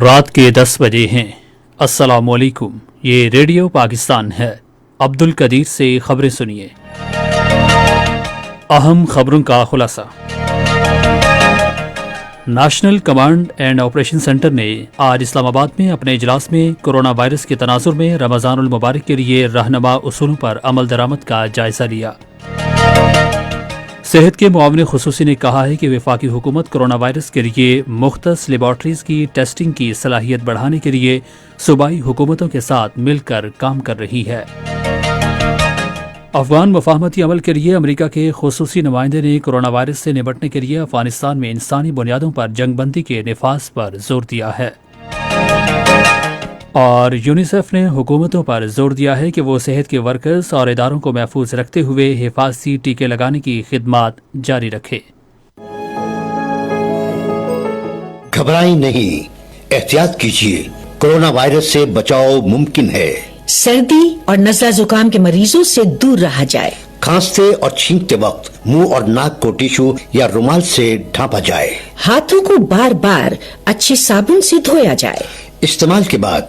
رات کے 10 بجے ہیں۔ السلام علیکم، یہ ریڈیو پاکستان ہے۔ عبد القدیر سے خبریں سنیے۔ اہم خبروں کا خلاصہ۔ National command and operation centre نے آج اسلام آباد میں اپنے اجلاس میں کورونا وائرس کے تناظر میں رمضان المبارک کے لیے رہنما اصولوں پر عمل درآمد کا جائزہ لیا۔ صحت کے معاون خصوصی نے کہا ہے کہ وفاقی حکومت کورونا وائرس کے لیے مختص لیبارٹریز کی ٹیسٹنگ کی صلاحیت بڑھانے کے لیے صوبائی حکومتوں کے ساتھ مل کر کام کر رہی ہے۔ افغان مفاہمتی عمل کے لیے امریکہ کے خصوصی نمائندے نے کورونا وائرس سے نمٹنے کے لیے افغانستان میں انسانی بنیادوں پر جنگ بندی کے نفاذ پر زور دیا ہے۔ اور یونیسیف نے حکومتوں پر زور دیا ہے کہ وہ صحت کے ورکرز اور اداروں کو محفوظ رکھتے ہوئے حفاظتی ٹیکے لگانے کی خدمات جاری رکھے۔ گھبرائیں نہیں، احتیاط کیجیے، کورونا وائرس سے بچاؤ ممکن ہے۔ سردی اور نزلہ زکام کے مریضوں سے دور رہا جائے۔ کھانستے اور چھینکتے وقت منہ اور ناک کو ٹیشو یا رومال سے ڈھانپا جائے۔ ہاتھوں کو بار بار اچھے صابن سے دھویا جائے۔ استعمال کے بعد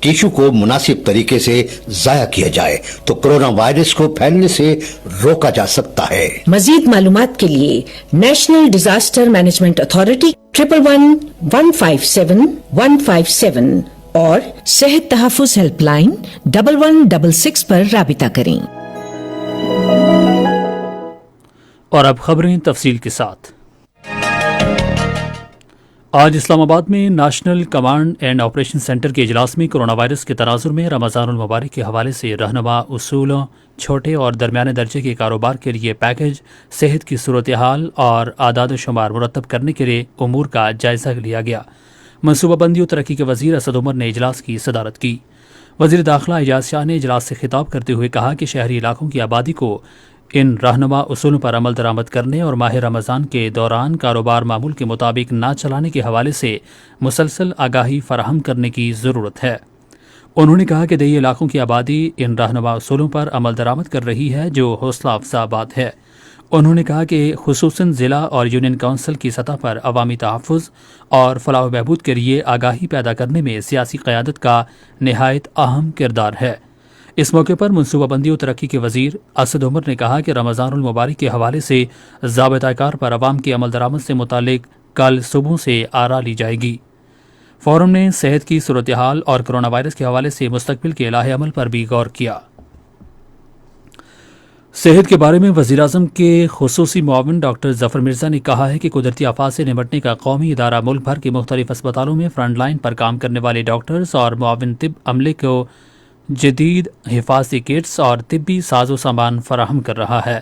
ٹیشو کو مناسب طریقے سے ضائع کیا جائے تو کورونا وائرس کو پھیلنے سے روکا جا سکتا ہے۔ مزید معلومات کے لیے نیشنل ڈیزاسٹر مینجمنٹ اتھارٹی 111-157-157 اور صحت تحفظ ہیلپ لائن 1166 پر رابطہ کریں۔ اور اب خبریں تفصیل کے ساتھ۔ آج اسلام آباد میں national command and operation centre کے اجلاس میں کورونا وائرس کے تناظر میں رمضان المبارک کے حوالے سے رہنما اصولوں، چھوٹے اور درمیانے درجے کے کاروبار کے لیے پیکج، صحت کی صورتحال اور اعداد و شمار مرتب کرنے کے لیے امور کا جائزہ لیا گیا۔ منصوبہ بندی و ترقی کے وزیر اسد عمر نے اجلاس کی صدارت کی۔ وزیر داخلہ اعجاز شاہ نے اجلاس سے خطاب کرتے ہوئے کہا کہ شہری علاقوں کی آبادی کو ان رہنما اصولوں پر عمل درآمد کرنے اور ماہ رمضان کے دوران کاروبار معمول کے مطابق نہ چلانے کے حوالے سے مسلسل آگاہی فراہم کرنے کی ضرورت ہے۔ انہوں نے کہا کہ دیہی علاقوں کی آبادی ان رہنما اصولوں پر عمل درآمد کر رہی ہے جو حوصلہ افزا بات ہے۔ انہوں نے کہا کہ خصوصاً ضلع اور یونین کونسل کی سطح پر عوامی تحفظ اور فلاح و بہبود کے لیے آگاہی پیدا کرنے میں سیاسی قیادت کا نہایت اہم کردار ہے۔ اس موقع پر منصوبہ بندی و ترقی کے وزیر اسد عمر نے کہا کہ رمضان المبارک کے حوالے سے ضابطۂ کار پر عوام کی عمل درآمد سے متعلق کل صبح سے آرا لی جائے گی۔ فورم نے صحت کی صورتحال اور کورونا وائرس کے حوالے سے مستقبل کے الہ عمل پر بھی غور کیا۔ صحت کے بارے میں وزیر اعظم کے خصوصی معاون ڈاکٹر ظفر مرزا نے کہا ہے کہ قدرتی آفات سے نمٹنے کا قومی ادارہ ملک بھر کے مختلف اسپتالوں میں فرنٹ لائن پر کام کرنے والے ڈاکٹرز اور معاون طب عملے کو جدید حفاظتی کٹس اور طبی ساز و سامان فراہم کر رہا ہے۔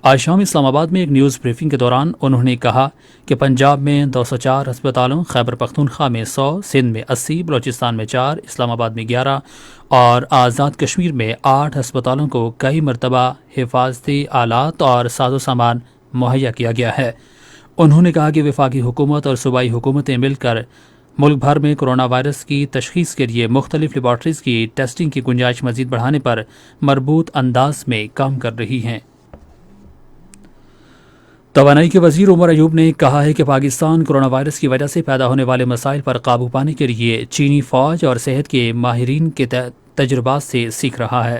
آج شام اسلام آباد میں ایک نیوز بریفنگ کے دوران انہوں نے کہا کہ پنجاب میں 204 اسپتالوں، خیبر پختونخوا میں 100، سندھ میں 80، بلوچستان میں 4، اسلام آباد میں 11 اور آزاد کشمیر میں 8 اسپتالوں کو کئی مرتبہ حفاظتی آلات اور ساز و سامان مہیا کیا گیا ہے۔ انہوں نے کہا کہ وفاقی حکومت اور صوبائی حکومتیں مل کر ملک بھر میں کورونا وائرس کی تشخیص کے لیے مختلف لیبارٹریز کی ٹیسٹنگ کی گنجائش مزید بڑھانے پر مربوط انداز میں کام کر رہی ہیں۔ توانائی کے وزیر عمر ایوب نے کہا ہے کہ پاکستان کورونا وائرس کی وجہ سے پیدا ہونے والے مسائل پر قابو پانے کے لیے چینی فوج اور صحت کے ماہرین کے تجربات سے سیکھ رہا ہے۔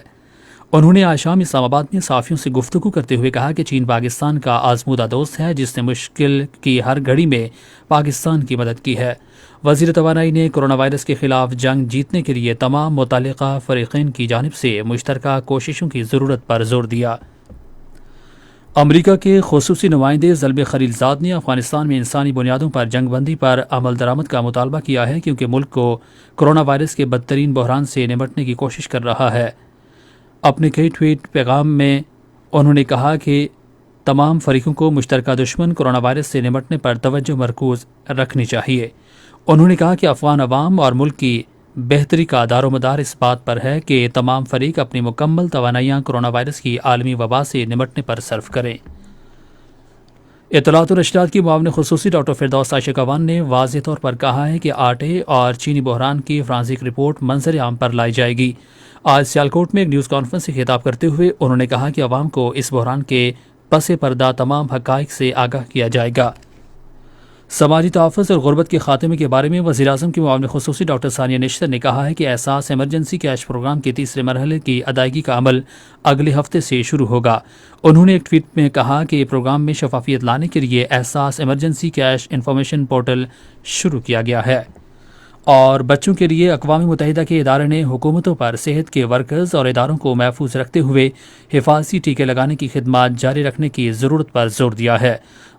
انہوں نے آج شام اسلام آباد میں صحافیوں سے گفتگو کرتے ہوئے کہا کہ چین پاکستان کا آزمودہ دوست ہے جس نے مشکل کی ہر گھڑی میں پاکستان کی مدد کی ہے۔ وزیر توانائی نے کورونا وائرس کے خلاف جنگ جیتنے کے لیے تمام متعلقہ فریقین کی جانب سے مشترکہ کوششوں کی ضرورت پر زور دیا۔ امریکہ کے خصوصی نمائندے زلمے خلیلزاد نے افغانستان میں انسانی بنیادوں پر جنگ بندی پر عمل درآمد کا مطالبہ کیا ہے کیونکہ ملک کو کورونا وائرس کے بدترین بحران سے نمٹنے کی کوشش کر رہا ہے۔ اپنے کئی ٹویٹ پیغام میں انہوں نے کہا کہ تمام فریقوں کو مشترکہ دشمن کورونا وائرس سے نمٹنے پر توجہ مرکوز رکھنی چاہیے۔ انہوں نے کہا کہ افغان عوام اور ملک کی بہتری کا دار و مدار اس بات پر ہے کہ تمام فریق اپنی مکمل توانائیاں کورونا وائرس کی عالمی وبا سے نمٹنے پر صرف کریں۔ اطلاعات و نشریات کی معاون خصوصی ڈاکٹر فردوس عائشہ کوان نے واضح طور پر کہا ہے کہ آٹے اور چینی بحران کی فرانسک رپورٹ منظر عام پر لائی جائے گی۔ آج سیالکوٹ میں ایک نیوز کانفرنس سے خطاب کرتے ہوئے انہوں نے کہا کہ عوام کو اس بحران کے پس پردہ تمام حقائق سے آگاہ کیا جائے گا۔ سماجی تحفظ اور غربت کے خاتمے کے بارے میں وزیر اعظم کی معاون خصوصی ڈاکٹر ثانیہ نشتر نے کہا ہے کہ احساس ایمرجنسی کیش پروگرام کے تیسرے مرحلے کی ادائیگی کا عمل اگلے ہفتے سے شروع ہوگا۔ انہوں نے ایک ٹویٹ میں کہا کہ پروگرام میں شفافیت لانے کے لیے احساس ایمرجنسی کیش انفارمیشن پورٹل شروع کیا گیا ہے۔ اور بچوں کے لیے اقوام متحدہ کے ادارے نے حکومتوں پر صحت کے ورکرز اور اداروں کو محفوظ رکھتے ہوئے حفاظتی ٹیکے لگانے کی خدمات جاری رکھنے کی ضرورت پر زور دیا ہے۔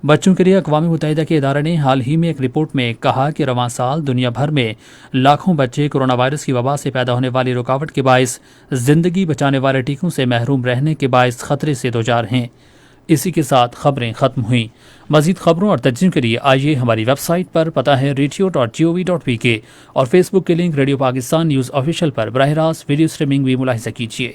بچوں کے لیے اقوام متحدہ کے ادارے نے حال ہی میں ایک رپورٹ میں کہا کہ رواں سال دنیا بھر میں لاکھوں بچے کورونا وائرس کی وبا سے پیدا ہونے والی رکاوٹ کے باعث زندگی بچانے والے ٹیکوں سے محروم رہنے کے باعث خطرے سے دوچار ہیں۔ اسی کے ساتھ خبریں ختم ہوئیں۔ مزید خبروں اور تجزیوں کے لیے آئیے ہماری ویب سائٹ پر، پتہ ہے radio.gov.pk، اور فیس بک کے link Radio Pakistan news official پر براہ راست ویڈیو اسٹریمنگ بھی ملاحظہ کیجیے۔